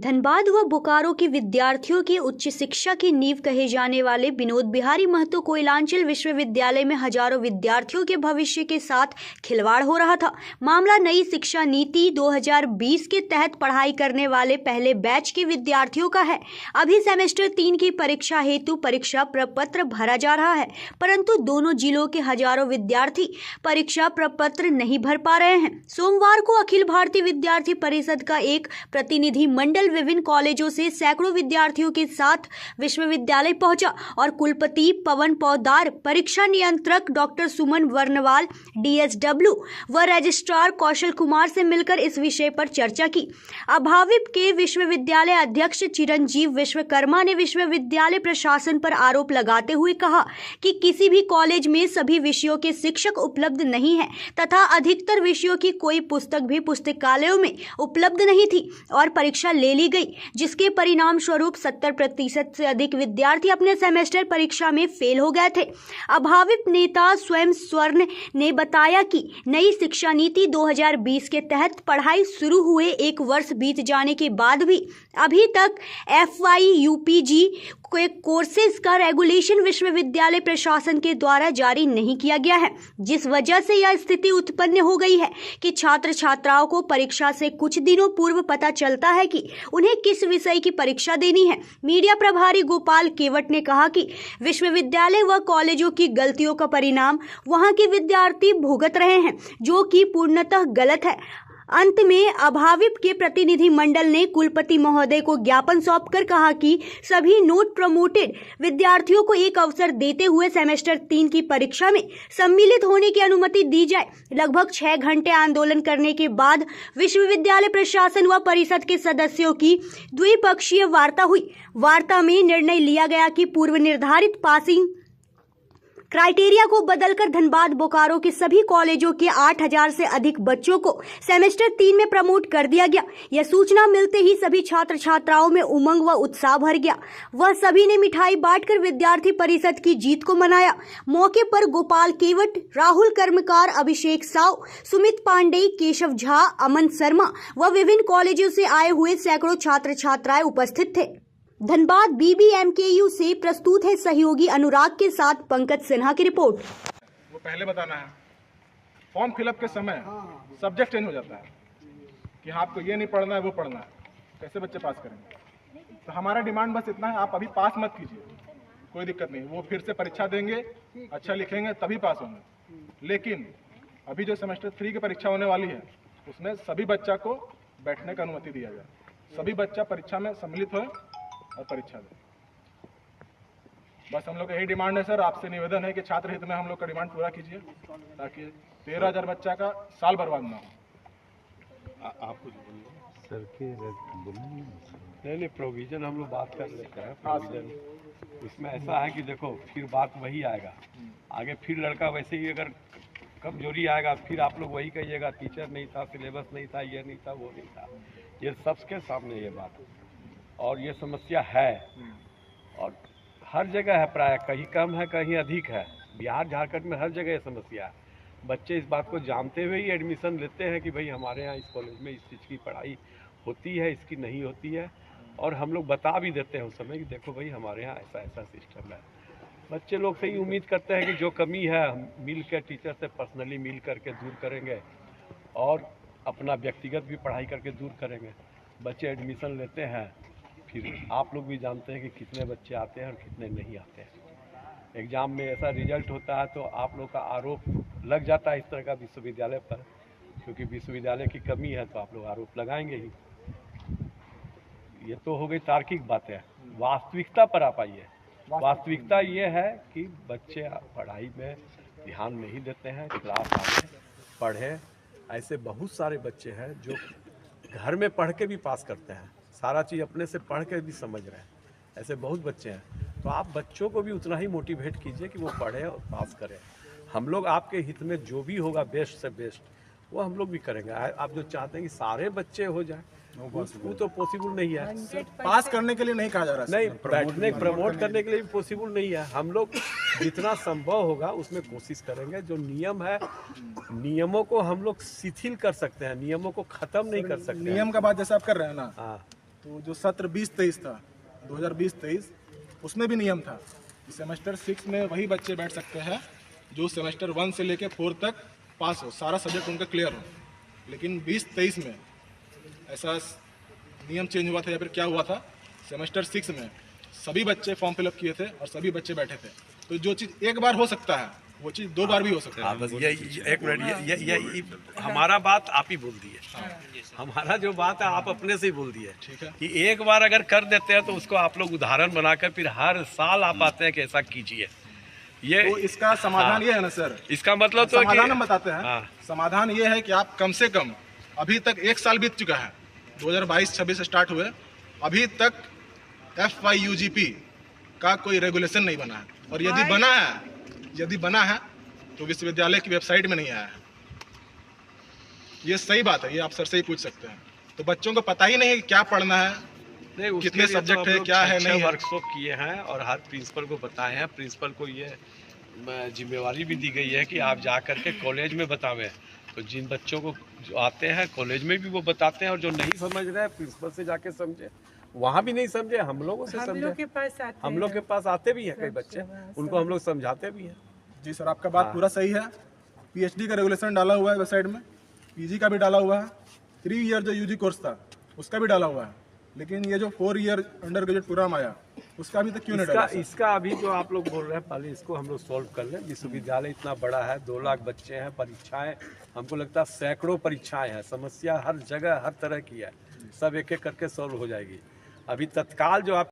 धनबाद व बोकारो के विद्यार्थियों की उच्च शिक्षा की नींव कहे जाने वाले विनोद बिहारी महतो कोयलांचल विश्वविद्यालय में हजारों विद्यार्थियों के भविष्य के साथ खिलवाड़ हो रहा था। मामला नई शिक्षा नीति 2020 के तहत पढ़ाई करने वाले पहले बैच के विद्यार्थियों का है। अभी सेमेस्टर 3 की परीक्षा हेतु परीक्षा प्रपत्र भरा जा रहा है, परंतु दोनों जिलों के हजारों विद्यार्थी परीक्षा प्रपत्र नहीं भर पा रहे हैं। सोमवार को अखिल भारतीय विद्यार्थी परिषद का एक प्रतिनिधि मंडल विभिन्न कॉलेजों से सैकड़ों विद्यार्थियों के साथ विश्वविद्यालय पहुंचा और कुलपति पवन पौदार, परीक्षा नियंत्रक डॉक्टर सुमन वर्णवाल, DSW व रजिस्ट्रार कौशल कुमार से मिलकर इस विषय पर चर्चा की। अभाविप के विश्वविद्यालय अध्यक्ष चिरंजीव विश्वकर्मा ने विश्वविद्यालय प्रशासन पर आरोप लगाते हुए कहा कि किसी भी कॉलेज में सभी विषयों के शिक्षक उपलब्ध नहीं है तथा अधिकतर विषयों की कोई पुस्तक भी पुस्तकालयों में उपलब्ध नहीं थी और परीक्षा ले ली गई, जिसके परिणाम स्वरूप 70% से अधिक विद्यार्थी अपने सेमेस्टर परीक्षा में फेल हो गए थे। अभाविप नेता स्वयं स्वर्ण ने बताया कि नई शिक्षा नीति 2020 के तहत पढ़ाई शुरू हुए एक वर्ष बीत जाने के बाद भी अभी तक FY/UPG के कोर्सेज का रेगुलेशन विश्वविद्यालय प्रशासन के द्वारा जारी नहीं किया गया है, जिस वजह से यह स्थिति उत्पन्न हो गई है कि छात्र छात्राओं को परीक्षा से कुछ दिनों पूर्व पता चलता है कि उन्हें किस विषय की परीक्षा देनी है। मीडिया प्रभारी गोपाल केवट ने कहा कि विश्वविद्यालय व कॉलेजों की गलतियों का परिणाम वहां के विद्यार्थी भुगत रहे हैं, जो कि पूर्णतः गलत है। अंत में अभाविप के प्रतिनिधि मंडल ने कुलपति महोदय को ज्ञापन सौंपकर कहा कि सभी नोट प्रमोटेड विद्यार्थियों को एक अवसर देते हुए सेमेस्टर 3 की परीक्षा में सम्मिलित होने की अनुमति दी जाए। लगभग 6 घंटे आंदोलन करने के बाद विश्वविद्यालय प्रशासन व परिषद के सदस्यों की द्विपक्षीय वार्ता हुई। वार्ता में निर्णय लिया गया कि पूर्व निर्धारित पासिंग क्राइटेरिया को बदलकर धनबाद बोकारो के सभी कॉलेजों के 8000 से अधिक बच्चों को सेमेस्टर 3 में प्रमोट कर दिया गया। यह सूचना मिलते ही सभी छात्र छात्राओं में उमंग व उत्साह भर गया। वह सभी ने मिठाई बांटकर विद्यार्थी परिषद की जीत को मनाया। मौके पर गोपाल केवट, राहुल कर्मकार, अभिषेक साव, सुमित पांडे, केशव झा, अमन शर्मा व विभिन्न कॉलेजों से आए हुए सैकड़ों छात्र छात्राएं उपस्थित थे। धनबाद BBMKU से प्रस्तुत है सहयोगी अनुराग के साथ पंकज सिन्हा की रिपोर्ट। वो पहले बताना है, फॉर्म फिलअप के समय सब्जेक्ट चेंज हो जाता है कि हाँ आपको ये नहीं पढ़ना है वो पढ़ना है, कैसे बच्चे पास करेंगे। तो हमारा डिमांड बस इतना है, आप अभी पास मत कीजिए, कोई दिक्कत नहीं, वो फिर से परीक्षा देंगे, अच्छा लिखेंगे तभी पास होंगे। लेकिन अभी जो सेमेस्टर 3 की परीक्षा होने वाली है उसमें सभी बच्चा को बैठने का अनुमति दिया जाए, सभी बच्चा परीक्षा में सम्मिलित हो और परीक्षा दे। बस हम लोग का यही डिमांड है सर, आपसे निवेदन है कि छात्र हित में हम लोग का डिमांड पूरा कीजिए ताकि 13000 बच्चा का साल बर्बाद ना हो। आप कुछ बोलिए सर के नहीं प्रोविजन हम लोग बात कर लेते हैं। प्रोविजन इसमें ऐसा है कि देखो फिर बात वही आएगा आगे, फिर लड़का वैसे ही अगर कमजोरी आएगा फिर आप लोग वही कहिएगा टीचर नहीं था, सिलेबस नहीं था, ये नहीं था, वो नहीं था। ये सबके सामने ये बात और ये समस्या है और हर जगह है, प्राय कहीं कम है कहीं अधिक है। बिहार झारखंड में हर जगह ये समस्या है। बच्चे इस बात को जानते हुए ही एडमिशन लेते हैं कि भाई हमारे यहाँ इस कॉलेज में इस चीज़ की पढ़ाई होती है, इसकी नहीं होती है, और हम लोग बता भी देते हैं उस समय कि देखो भाई हमारे यहाँ ऐसा ऐसा सिस्टम है। बच्चे लोग से ही उम्मीद करते हैं कि जो कमी है हम मिल कर टीचर से पर्सनली मिल करके दूर करेंगे और अपना व्यक्तिगत भी पढ़ाई करके दूर करेंगे। बच्चे एडमिशन लेते हैं, फिर आप लोग भी जानते हैं कि कितने बच्चे आते हैं और कितने नहीं आते हैं। एग्ज़ाम में ऐसा रिजल्ट होता है तो आप लोग का आरोप लग जाता है इस तरह का विश्वविद्यालय पर, क्योंकि विश्वविद्यालय की कमी है तो आप लोग आरोप लगाएंगे ही। ये तो हो गई तार्किक बातें। वास्तविकता पर आप आइए। वास्तविकता ये है कि बच्चे पढ़ाई में ध्यान नहीं देते हैं, क्लास आए पढ़े। ऐसे बहुत सारे बच्चे हैं जो घर में पढ़ के भी पास करते हैं, सारा चीज़ अपने से पढ़ के भी समझ रहे हैं, ऐसे बहुत बच्चे हैं। तो आप बच्चों को भी उतना ही मोटिवेट कीजिए कि वो पढ़े और पास करें। हम लोग आपके हित में जो भी होगा बेस्ट से बेस्ट वो हम लोग भी करेंगे। आप जो चाहते हैं कि सारे बच्चे हो जाए वो तो पॉसिबल नहीं है। पास करने के लिए नहीं कहा जा रहा, नहीं बैठने प्रमोट करने के लिए भी पॉसिबल नहीं है। हम लोग जितना संभव होगा उसमें कोशिश करेंगे। जो नियम है नियमों को हम लोग शिथिल कर सकते हैं, नियमों को खत्म नहीं कर सकते। नियम का बात जैसे आप कर रहे हैं ना, हाँ तो जो सत्र 20-23 था 2020-23 उसमें भी नियम था कि सेमेस्टर 6 में वही बच्चे बैठ सकते हैं जो सेमेस्टर 1 से लेकर 4 तक पास हो, सारा सब्जेक्ट उनका क्लियर हो। लेकिन 20-23 में ऐसा नियम चेंज हुआ था या फिर क्या हुआ था, सेमेस्टर 6 में सभी बच्चे फॉर्म फिलअप किए थे और सभी बच्चे बैठे थे। तो जो चीज़ एक बार हो सकता है वो चीज़ 2 बार भी हो सकता है। बस ये एक मिनट, ये हमारा बात आप ही बोल दिए। हमारा जो बात है आप अपने से ही बोल दिए। ठीक है कि एक बार अगर कर देते हैं तो उसको आप लोग उदाहरण बनाकर फिर हर साल आप आते हैं कि ऐसा कीजिए। ये तो इसका समाधान ये है ना सर, इसका मतलब तो समाधान हम बताते हैं। हाँ। समाधान ये है कि आप कम से कम अभी तक 1 साल बीत चुका है, 2022-26 स्टार्ट हुए, अभी तक FYUGP का कोई रेगुलेशन नहीं बना है। और यदि बना है तो विश्वविद्यालय की वेबसाइट में नहीं आया है। ये सही बात है, ये आप सर से ही पूछ सकते हैं। तो बच्चों को पता ही नहीं है कि क्या पढ़ना है, नहीं, उसके कितने लिए सब्जेक्ट तो है, क्या है, नहीं है। वर्कशॉप किए हैं और हर प्रिंसिपल को बताए हैं। प्रिंसिपल को ये जिम्मेवारी भी दी गई है कि आप जा करके कॉलेज में बतावें। तो जिन बच्चों को जो आते हैं कॉलेज में भी वो बताते हैं, और जो नहीं समझ रहे हैं प्रिंसिपल से जाके समझे, वहाँ भी नहीं समझे हम लोगों से समझे। हम लोग के पास आते भी हैं कई बच्चे, उनको हम लोग समझाते भी हैं। जी सर, आपका बात पूरा सही है। PhD का रेगुलेशन डाला हुआ है वेबसाइट में, PG का भी डाला हुआ है, 3 ईयर जो UG कोर्स था उसका भी डाला हुआ है। लेकिन ये जो 4 ईयर अंडर ग्रेजुएट प्रोग्राम आया उसका अभी तक क्यों नहीं डाला? इसका अभी जो आप लोग बोल रहे हैं, पहले इसको हम लोग सॉल्व कर लें। विश्वविद्यालय इतना बड़ा है, 2 लाख बच्चे हैं, परीक्षाएं हमको लगता है सैकड़ों परीक्षाएं हैं, समस्या हर जगह हर तरह की है, सब एक एक करके सॉल्व हो जाएगी। अभी तत्काल जो आप